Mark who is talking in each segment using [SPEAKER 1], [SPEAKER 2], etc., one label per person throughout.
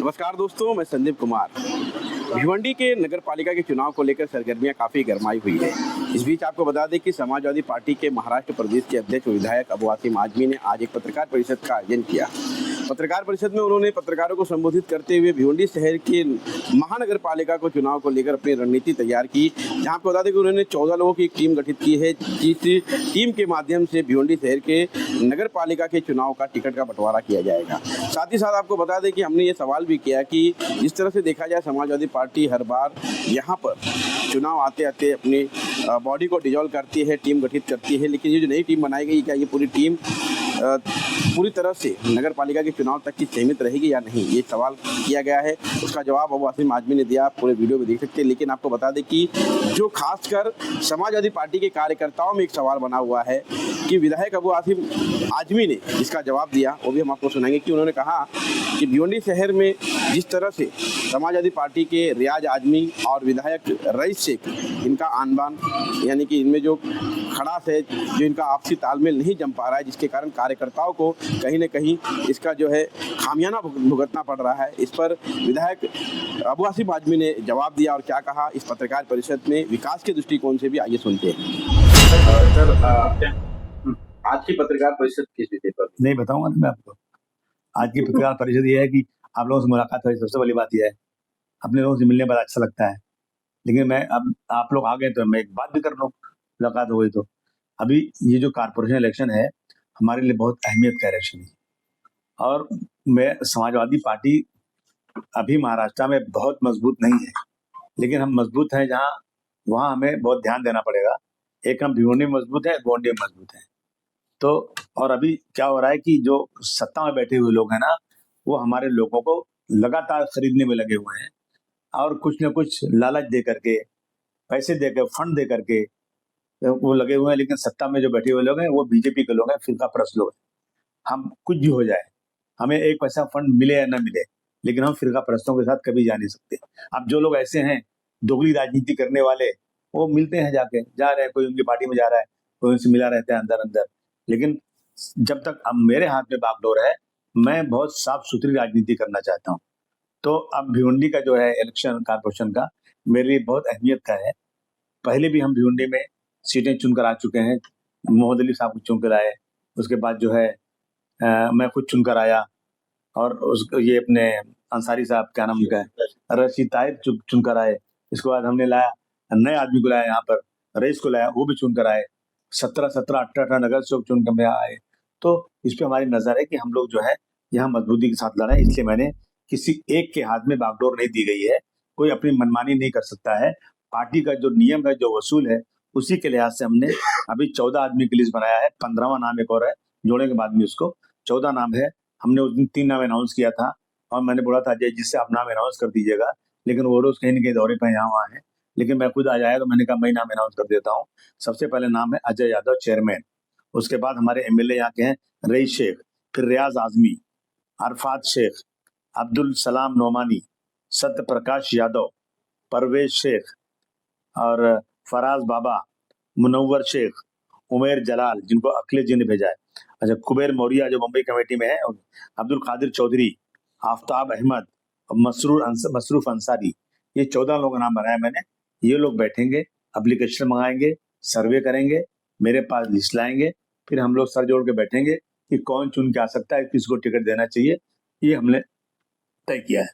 [SPEAKER 1] नमस्कार दोस्तों, मैं संदीप कुमार। भिवंडी के नगर पालिका के चुनाव को लेकर सरगर्मियां काफ़ी गरमाई हुई है। इस बीच आपको बता दें कि समाजवादी पार्टी के महाराष्ट्र प्रदेश के अध्यक्ष विधायक अबू आसिम आजमी ने आज एक पत्रकार परिषद का आयोजन किया। पत्रकार परिषद में उन्होंने पत्रकारों को संबोधित करते हुए भिवंडी शहर के महानगर पालिका को चुनाव को लेकर अपनी रणनीति तैयार की। जहां आपको बता दें कि उन्होंने 14 लोगों की एक टीम गठित की है, जिस टीम के माध्यम से भिवंडी शहर के नगर पालिका के चुनाव का टिकट का बंटवारा किया जाएगा। साथ ही साथ आपको बता दें कि हमने ये सवाल भी किया कि जिस तरह से देखा जाए समाजवादी पार्टी हर बार यहाँ पर चुनाव आते आते अपनी बॉडी को डिजॉल्व करती है, टीम गठित करती है, लेकिन ये जो नई टीम बनाई गई, क्या ये पूरी टीम पूरी तरह से नगर पालिका के चुनाव तक की सीमित रहेगी या नहीं, ये सवाल किया गया है। उसका जवाब अबू आसिम आजमी ने दिया, आप पूरे वीडियो में देख सकते हैं। लेकिन आपको बता दें कि जो खासकर समाजवादी पार्टी के कार्यकर्ताओं में एक सवाल बना हुआ है कि विधायक अबू आसिम आजमी ने इसका जवाब दिया, वो भी हम आपको सुनाएंगे। कि उन्होंने कहा कि भिवंडी शहर में जिस तरह से समाजवादी पार्टी के रियाज आजमी और विधायक रईस शेख, इनका आन बान यानी कि इनमें जो खड़ास है, जो इनका आपसी तालमेल नहीं जम पा रहा है, जिसके कारण कार्यकर्ताओं को कहीं न कहीं इसका जो है खामियाना भुगतना पड़ रहा है। इस पर विधायक अबू आसिम आजमी ने जवाब दिया और क्या कहा इस पत्रकार परिषद में विकास के दृष्टिकोण से भी, आइए सुनते हैं। सर, आज की पत्रकार परिषद किस विषय पर?
[SPEAKER 2] नहीं बताऊंगा ना मैं आपको। आज की पत्रकार परिषद ये है कि आप लोगों से मुलाकात हुई, सबसे बड़ी बात यह है। अपने लोगों से मिलने बड़ा अच्छा लगता है, लेकिन मैं अब आप लोग आ गए तो मैं एक बात भी कर लूं, मुलाकात हो गई तो। अभी ये जो कारपोरेशन इलेक्शन है हमारे लिए बहुत अहमियत का इलेक्शन है, और मैं समाजवादी पार्टी अभी महाराष्ट्र में बहुत मजबूत नहीं है, लेकिन हम मजबूत हैं जहाँ, वहाँ हमें बहुत ध्यान देना पड़ेगा। एक हम भिवंडी में मजबूत है, गोंडी में मजबूत है। तो और अभी क्या हो रहा है कि जो सत्ता में बैठे हुए लोग हैं ना, वो हमारे लोगों को लगातार खरीदने में लगे हुए हैं, और कुछ न कुछ लालच दे करके, पैसे देकर, फंड दे करके वो लगे हुए हैं। लेकिन सत्ता में जो बैठे हुए लोग हैं वो बीजेपी के लोग हैं, फिरका परस्त लोग हैं। हम कुछ भी हो जाए, हमें एक पैसा फंड मिले या न मिले, लेकिन हम फिरका परस्तों के साथ कभी जा नहीं सकते। अब जो लोग ऐसे हैं दोगली राजनीति करने वाले, वो मिलते हैं, जाके जा रहे हैं, कोई उनकी पार्टी में जा रहा है, कोई उनसे मिला रहता है अंदर अंदर। लेकिन जब तक अब मेरे हाथ में बागडोर है, मैं बहुत साफ सुथरी राजनीति करना चाहता हूँ। तो अब भिवंडी का जो है इलेक्शन कारपोरेशन का मेरे लिए बहुत अहमियत का है। पहले भी हम भिवंडी में सीटें चुनकर आ चुके हैं, मोहम्मद अली साहब को चुनकर आए, उसके बाद जो है मैं खुद चुनकर आया, और ये अपने अंसारी साहब, क्या नाम उनका है, रशीद ताहिर चुनकर आए। इसके बाद हमने लाया नए आदमी को, लाया यहाँ पर रईस को लाया, वो भी चुनकर आए। 17 नगर से चुनकर में आए। तो इस पे हमारी नजर है कि हम लोग जो है यहाँ मजबूती के साथ लड़े। इसलिए मैंने किसी एक के हाथ में बागडोर नहीं दी गई है, कोई अपनी मनमानी नहीं कर सकता है। पार्टी का जो नियम है, जो वसूल है, उसी के लिहाज से हमने अभी 14 आदमी की लिस्ट बनाया है। 15वां नाम एक और है, जोड़ने के बाद में उसको 14 नाम है। हमने उस दिन 3 नाम अनाउंस किया था, और मैंने बोला था अजय जिससे आप नाम अनाउंस कर दीजिएगा, लेकिन वो रोज कहीं न कहीं दौरे पर यहाँ वहाँ है। लेकिन मैं खुद आज आया तो मैंने कहा मैं नाम अनाउंस कर देता हूँ। सबसे पहले नाम है अजय यादव, चेयरमैन। उसके बाद हमारे एमएलए यहाँ के हैं रईस शेख, फिर रियाज आजमी, अरफात शेख, अब्दुल सलाम नोमानी, सत्य प्रकाश यादव, परवेज शेख, और फराज बाबा, मुनव्वर शेख, उमेर जलाल, जिनको अखिलेश जी ने भेजा है, अच्छा, कुबेर मौर्य जो मुंबई कमेटी में है, अब्दुल कादिर चौधरी, आफ्ताब अहमद, मसरूफ अंसारी। ये 14 लोगों का नाम बनाया मैंने। ये लोग बैठेंगे, एप्लीकेशन मंगाएंगे, सर्वे करेंगे, मेरे पास लिस्ट लाएंगे, फिर हम लोग सर जोड़ के बैठेंगे कि कौन चुन के आ सकता है, किसको टिकट देना चाहिए, ये हमने तय किया है।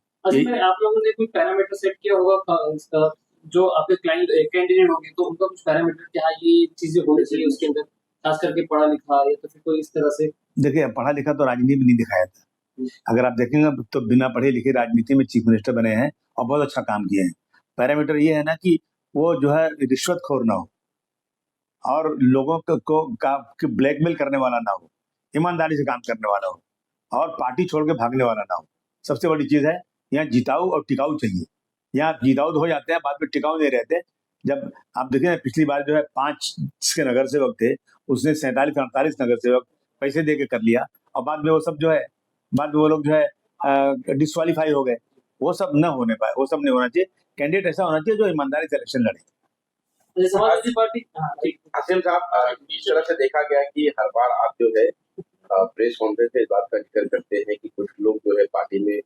[SPEAKER 3] आप लोगों ने कोई पैरामीटर सेट किया होगा इसका, जो आपके क्लाइंट कैंडिडेट होंगे तो उनका कुछ पैरामीटर, क्या ये चीजें होनी चाहिए उसके अंदर, खास करके पढ़ा लिखा, या तो फिर कोई इस तरह से?
[SPEAKER 2] देखिए, पढ़ा लिखा तो राजनीति में नहीं दिखाया था। अगर आप देखेंगे तो बिना पढ़े लिखे राजनीति में चीफ मिनिस्टर बने हैं और बहुत अच्छा काम किए हैं। पैरामीटर ये है ना कि वो जो है रिश्वतखोर ना हो, और लोगों को ब्लैकमेल करने वाला ना हो, ईमानदारी से काम करने वाला हो, और पार्टी छोड़ के भागने वाला ना हो। सबसे बड़ी चीज है, यहाँ जिताऊ और टिकाऊ चाहिए। यहाँ जिताऊ तो हो जाते हैं, बाद में टिकाऊ नहीं रहते। जब आप देखें पिछली बार जो है 5 जिसके नगर सेवक थे, उसने 47-48 नगर सेवक पैसे दे के कर लिया, और बाद में वो सब जो है, बाद में वो लोग जो है डिस्क्वालीफाई हो गए। वो सब न होने पाए, वो सब नहीं होना चाहिए। कैंडिडेट ऐसा होना चाहिए जो ईमानदारी से इलेक्शन लड़े।
[SPEAKER 3] समाजवादी पार्टी,
[SPEAKER 1] आसिम साहब, इस तरह से देखा गया कि हर बार आप जो है प्रेस कॉन्फ्रेंस में इस बात का जिक्र करते हैं कि कुछ लोग जो है पार्टी में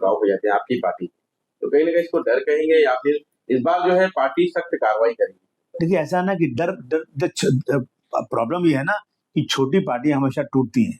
[SPEAKER 1] चुनाव हो जाते हैं आपकी पार्टी के, तो कहीं ना कहीं इसको डर कहेंगे या फिर इस बार जो है पार्टी सख्त कार्रवाई करेगी?
[SPEAKER 2] देखिए ऐसा है ना कि डर डर प्रॉब्लम ये है ना कि छोटी पार्टियां हमेशा टूटती हैं।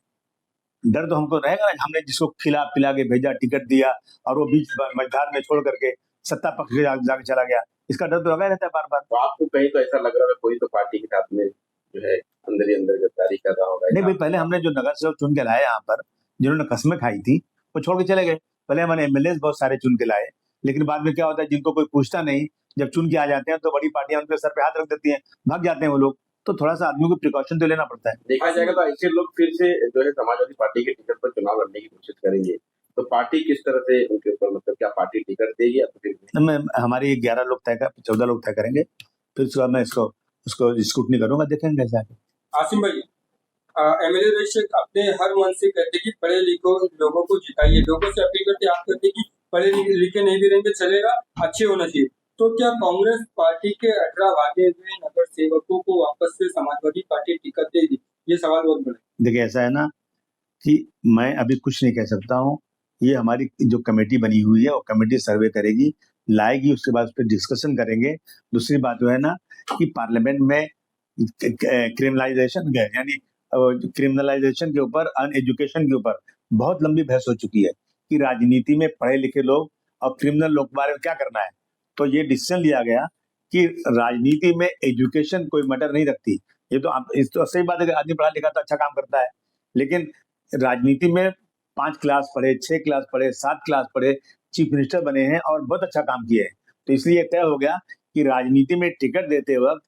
[SPEAKER 2] डर तो हमको रहेगा ना, हमने जिसको खिला पिला के भेजा, टिकट दिया और वो बीच मझधार में छोड़ करके सत्ता पक्ष के जाके चला गया, इसका डर तो लगा रहता है बार बार।
[SPEAKER 1] तो आपको कहीं तो ऐसा लग रहा है कोई तो पार्टी के साथ में जो है अंदर ही अंदर गद्दारी कर रहा होगा?
[SPEAKER 2] नहीं भाई, पहले हमने जो नगर सेवक चुन के लाए यहाँ पर, जिन्होंने कस्में खाई थी वो छोड़ के चले गए। पहले हमने एमएलए बहुत सारे चुन के लाए, लेकिन बाद में क्या होता है, जिनको कोई पूछता नहीं, जब चुन के आ जाते हैं तो बड़ी पार्टियां उनके सर पे हाथ रख देती हैं, भाग जाते हैं वो लोग। तो थोड़ा सा आदमी को प्रिकॉशन तो लेना पड़ता है।
[SPEAKER 1] देखा जाएगा तो ऐसे लोग फिर से जो है समाजवादी पार्टी के टिकट पर चुनाव लड़ने की कोशिश करेंगे, तो पार्टी किस तरह से उनके ऊपर, मतलब क्या पार्टी टिकट देगी या तो फिर
[SPEAKER 2] हमारी 11 लोग तय कर 14 लोग तय करेंगे, फिर उसके बाद मैं उसको स्क्रूटनी करूंगा, देखेंगे कैसा है।
[SPEAKER 4] आसिम भाई, एमएलए रशीद अपने हर मन से कहते कि पढ़े लिखो लोगों को जिताइए, लोगों से अपील करते, आप कहते कि पढ़े लिखे नहीं भी रहेंगे चलेगा, अच्छे होना चाहिए। तो क्या कांग्रेस पार्टी के 18 वादे हुए नगर सेवकों को वापस से समाजवादी पार्टी टिकट देगी? ये सवाल बहुत बड़ा है।
[SPEAKER 2] देखिए ऐसा है ना कि मैं अभी कुछ नहीं कह सकता हूँ। ये हमारी जो कमेटी बनी हुई है वो कमेटी सर्वे करेगी, लाएगी, उसके बाद उस पर डिस्कशन करेंगे। दूसरी बात जो है ना कि पार्लियामेंट में क्रिमिनलाइजेशन यानी क्रिमिनलाइजेशन के ऊपर, अनएजुकेशन के ऊपर बहुत लंबी बहस हो चुकी है कि राजनीति में पढ़े लिखे लोग और क्रिमिनल लोग के बारे में क्या करना है। तो ये डिसीजन लिया गया कि राजनीति में एजुकेशन कोई मैटर नहीं रखती। ये तो इस तो सही बात है कि आदमी पढ़ा लिखा तो अच्छा काम करता है, लेकिन राजनीति में 5 क्लास पढ़े, 6 क्लास पढ़े, 7 क्लास पढ़े, चीफ मिनिस्टर बने हैं और बहुत अच्छा काम किए हैं। तो इसलिए तय हो गया कि राजनीति में टिकट देते वक्त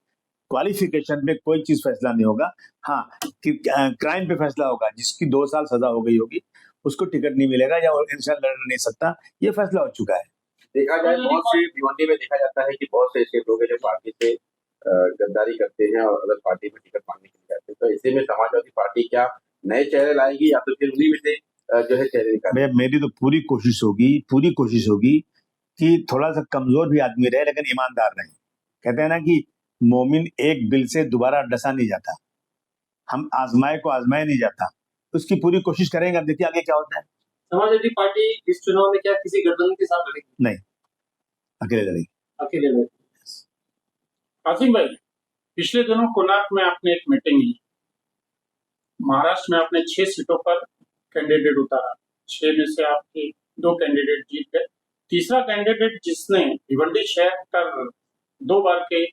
[SPEAKER 2] क्वालिफिकेशन पे कोई चीज फैसला नहीं होगा। हाँ, कि क्राइम पे फैसला होगा, जिसकी 2 साल सजा हो गई होगी उसको टिकट नहीं मिलेगा या इलेक्शन लड़ नहीं सकता, ये फैसला हो चुका है।
[SPEAKER 1] देखा जाए बहुत से भिवंडी में देखा जाता है कि बहुत से ऐसे लोग हैं जो पार्टी से गद्दारी करते हैं और अदर पार्टी में टिकट मांगने के लिए जाते हैं, तो ऐसे में समाजवादी पार्टी क्या नए चेहरे लाएगी या तो फिर उन्हीं में से जो है चेहरे निकालेगी?
[SPEAKER 2] मेरी तो पूरी कोशिश होगी कि थोड़ा सा कमजोर भी आदमी रहे लेकिन ईमानदार रहे। कहते हैं ना कि मोमिन एक बिल से दोबारा डसा नहीं जाता, हम आजमाए को आजमाए नहीं जाता। उसकी पूरी कोशिश करेंगे, अब देखिए आगे क्या होता है।
[SPEAKER 3] समाजवादी पार्टी इस चुनाव में क्या किसी गठबंधन के साथ लड़ेगी?
[SPEAKER 2] नहीं, अकेले लड़ेगी।
[SPEAKER 3] अकेले लड़ेगी।
[SPEAKER 5] आसिम भाई, पिछले दिनों कोणार्क में आपने एक मीटिंग ली, महाराष्ट्र में आपने 6 सीटों पर कैंडिडेट उतारा, 6 में से आपके 2 कैंडिडेट जीत गए। तीसरा कैंडिडेट जिसने भिवंडी शहर कर 2 बार के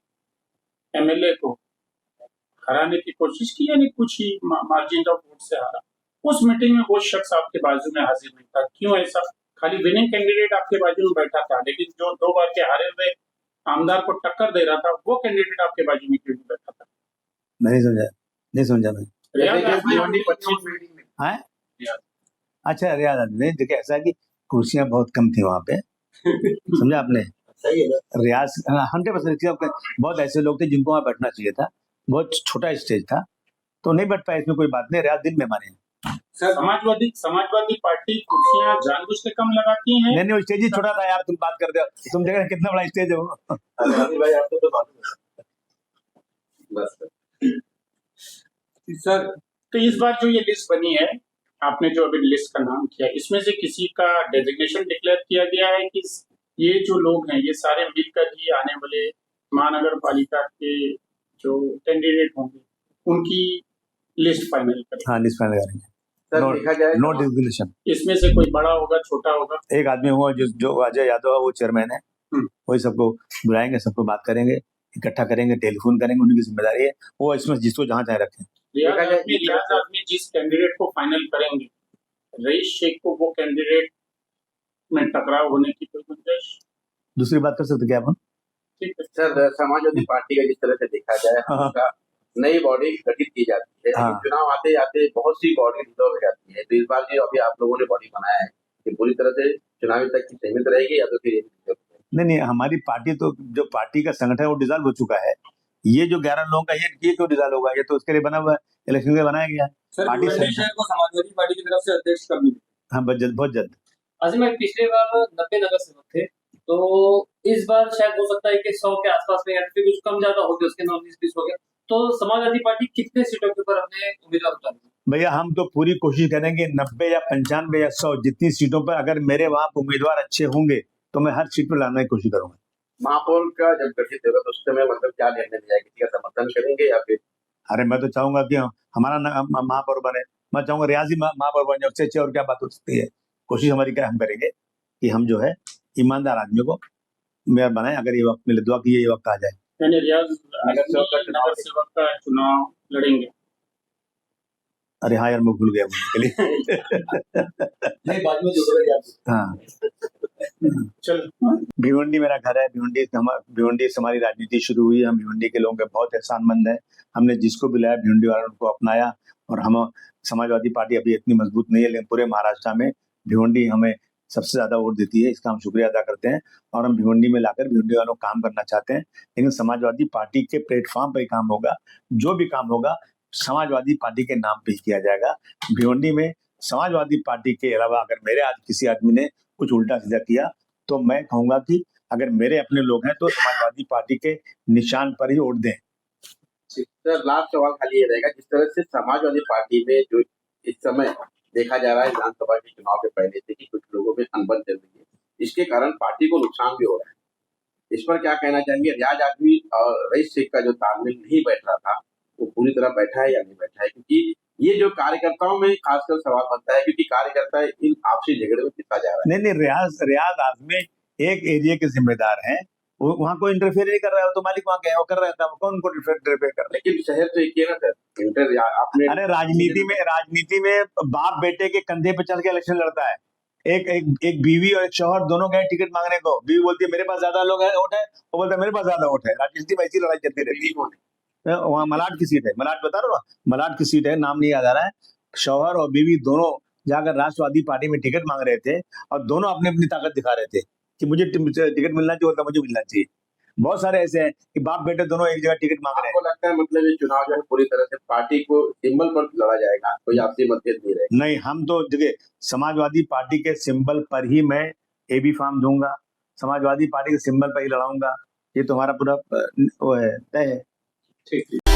[SPEAKER 5] एमएलए को हराने की कोशिश की, यानी कुछ ही मार्जिन ऑफ वोट से हारा, उस मीटिंग में वो शख्स आपके बाजू में हाजिर नहीं था। क्यों ऐसा? खाली विनिंग कैंडिडेट आपके बाजू में बैठा था, लेकिन जो 2 बार के हारे हुए आमदार को टक्कर दे रहा था वो कैंडिडेट आपके बाजू में क्यों नहीं बैठा था?
[SPEAKER 2] नहीं समझा मैं।
[SPEAKER 1] भिवंडी पश्चिम
[SPEAKER 2] हाँ, अच्छा रियाज नहीं, देखिए ऐसा है कि कुर्सियां बहुत कम थी वहां पे, समझा आपने?
[SPEAKER 1] सही है ना?
[SPEAKER 2] रियाज 100% बहुत ऐसे लोग थे जिनको वहां बैठना चाहिए था, बहुत छोटा स्टेज था तो नहीं बैठ पाए, इसमें कोई बात नहीं। रियाज दिन में माने
[SPEAKER 5] समाजवादी पार्टी कुर्सियां जानबूझ के कम लगाती हैं।
[SPEAKER 2] नहीं, वो स्टेज ही छोटा था यार, तुम बात करते हो, तुम देख रहे कितना बड़ा स्टेज है वो।
[SPEAKER 1] भाई आपको तो मालूम है। बस
[SPEAKER 4] सर,
[SPEAKER 5] तो इस बार जो ये लिस्ट बनी है, आपने जो अभी लिस्ट का नाम किया, इसमें से किसी का डेजिग्नेशन डिक्लेयर किया गया है कि ये जो लोग हैं ये सारे मिलकर ही आने वाले महानगर पालिका के जो कैंडिडेट होंगे उनकी लिस्ट फाइनल करें?
[SPEAKER 2] हाँ, लिस्ट फाइनल करेंगे।
[SPEAKER 1] सर देखा जाए
[SPEAKER 2] नो डिस्क्रिमिनेशन।
[SPEAKER 5] इसमें से कोई बड़ा होगा, छोटा होगा?
[SPEAKER 2] एक आदमी हुआ जो अजय यादव है, वो चेयरमैन है, वही सबको बुलाएंगे, सबको बात करेंगे, इकट्ठा करेंगे, टेलीफोन करेंगे, उनकी जिम्मेदारी है, वो इसमें जिसको जहाँ चाहे रखें।
[SPEAKER 5] रियाज आदमी जिस कैंडिडेट को फाइनल करेंगे, रईस शेख को वो कैंडिडेट में टकराव होने की कोई गुंजाइश?
[SPEAKER 2] दूसरी बात कर सकते क्या अपन?
[SPEAKER 5] ठीक है
[SPEAKER 1] सर, समाजवादी पार्टी का जिस तरह से देखा जाए उसका नई बॉडी गठित की जाती है, लेकिन चुनाव आते आते बहुत सी बॉडी डिसॉल्व हो जाती है। तो इस बार जो अभी आप लोगों ने बॉडी बनाया है कि पूरी तरह से चुनावी तक की सीमित रहेगी या तो फिर?
[SPEAKER 2] नहीं, हमारी पार्टी तो जो पार्टी का संगठन है वो डिसॉल्व हो चुका है। ये जो 11 लोगों का ये क्यों डिसॉल्व होगा? ये तो उसके लिए बना हुआ है, इलेक्शन के लिए बनाया गया है।
[SPEAKER 4] सर,
[SPEAKER 2] पार्टी
[SPEAKER 4] भिवंडी शहर को समाजवादी पार्टी की तरफ से अध्यक्ष कब मिले?
[SPEAKER 2] हाँ, बहुत जल्द।
[SPEAKER 3] आसिम भाई, पिछले बार 90 नगर सेवक थे, तो इस बार शायद हो सकता है कि 100 के आसपास में या फिर कुछ कम ज्यादा हो गए, उसके 19-20 हो गए। तो समाजवादी पार्टी कितने सीटों के ऊपर अपने उम्मीदवार उतारेगी?
[SPEAKER 2] भैया हम तो पूरी कोशिश करेंगे 90 या 95 या 100 जितनी सीटों पर अगर मेरे वहां उम्मीदवार अच्छे होंगे तो मैं हर सीट पर लाने की कोशिश करूंगा।
[SPEAKER 1] महापौर का जब गठित होगा तो उस समय मतलब क्या निर्णय लिया जाएगा, किसी का समर्थन करेंगे या फिर?
[SPEAKER 2] अरे मैं तो चाहूंगा कि हमारा महापौर बने, मैं चाहूंगा रियाजी महापौर बन जाए, उससे अच्छी और क्या बात हो सकती है। कोशिश हमारी क्या हम करेंगे कि हम जो है ईमानदार आदमी को मेयर बनाए, अगर ये वक्त मिले दुआ की ये वक्त आ जाए।
[SPEAKER 5] यानी रियाज
[SPEAKER 1] नगर सेवक का
[SPEAKER 5] चुनाव लड़ेंगे।
[SPEAKER 2] अरे हाँ यार मैं भूल गया बोलने के लिए।
[SPEAKER 1] नहीं, बाद में जो
[SPEAKER 2] हाँ
[SPEAKER 5] चल
[SPEAKER 2] भिवंडी मेरा घर है, भिवंडी से हमारी राजनीति शुरू हुई। हम भिवंडी के लोगों के बहुत एहसानमंद हैं। हमने जिसको भी लाया भिवंडी वालों ने उनको अपनाया, और हम समाजवादी पार्टी अभी इतनी मजबूत नहीं है, लेकिन पूरे महाराष्ट्र में भिवंडी हमें सबसे ज्यादा वोट देती है, इसका हम शुक्रिया अदा करते हैं। और हम भिवंडी में लाकर भिवंडी वालों को काम करना चाहते हैं, लेकिन समाजवादी पार्टी के प्लेटफॉर्म पर ही काम होगा। जो भी काम होगा समाजवादी पार्टी के नाम पे ही किया जाएगा। भिवंडी में समाजवादी पार्टी के अलावा अगर मेरे आज किसी आदमी ने कुछ उल्टा सीधा किया तो मैं कहूंगा कि अगर मेरे अपने लोग हैं तो समाजवादी पार्टी के निशान पर ही वोट दें।
[SPEAKER 1] सर लास्ट सवाल खाली ये रहेगा, जिस तरह से समाजवादी पार्टी में जो इस समय देखा जा रहा है विधानसभा के चुनाव के पहले से कि कुछ लोगों में अनबन चल रही है, इसके कारण पार्टी को नुकसान भी हो रहा है, इस पर क्या कहना चाहेंगे? रियाज आदमी और रईस शेख का जो तालमेल नहीं बैठ रहा था वो पूरी तरह बैठा है या नहीं बैठा है? क्योंकि ये जो कार्यकर्ताओं में खासकर सवाल बनता है, क्योंकि कार्यकर्ता इन आपसी झगड़े में पिसा जा रहा है।
[SPEAKER 2] नहीं रियाज आदमी एक एरिया के जिम्मेदार हैं, वो वहाँ कोई इंटरफेयर नहीं कर रहा है, वो तो मालिक वहाँ गया वो कर रहा था, कौन उनको इंटरफेयर कर रहा है?
[SPEAKER 1] लेकिन शहर तो एक ही है ना सर। आपने
[SPEAKER 2] अरे राजनीति में बाप बेटे के कंधे पे चल के इलेक्शन लड़ता है। एक बीवी और एक शौहर दोनों गए टिकट मांगने को, बीवी बोलती है मेरे पास ज्यादा लोग है वोट है, वो बोलता है मेरे पास ज्यादा वोट है। राजनीति में ऐसी लड़ाई चलती रहती है। वहाँ मलाड की सीट है, मलाड बता रहा हूँ, मलाड की सीट है, नाम नहीं याद आ रहा है। शौहर और बीवी दोनों जाकर राष्ट्रवादी पार्टी में टिकट मांग रहे थे और दोनों अपनी अपनी ताकत दिखा रहे थे कि मुझे टिकट मिलना चाहिए, होता मुझे मिलना चाहिए। बहुत सारे ऐसे हैं कि बाप बेटे दोनों एक जगह टिकट मांग रहे हैं।
[SPEAKER 1] आपको लगता है मतलब ये चुनाव जो है पूरी तरह से पार्टी को सिंबल पर लड़ा जाएगा, कोई आपसी मतभेद नहीं रहेगा?
[SPEAKER 2] नहीं, हम तो देखिए समाजवादी पार्टी के सिंबल पर ही मैं एबी फॉर्म दूंगा, समाजवादी पार्टी के सिंबल पर ही लड़ाऊंगा, ये तो हमारा पूरा वो है तय है।
[SPEAKER 1] ठीक।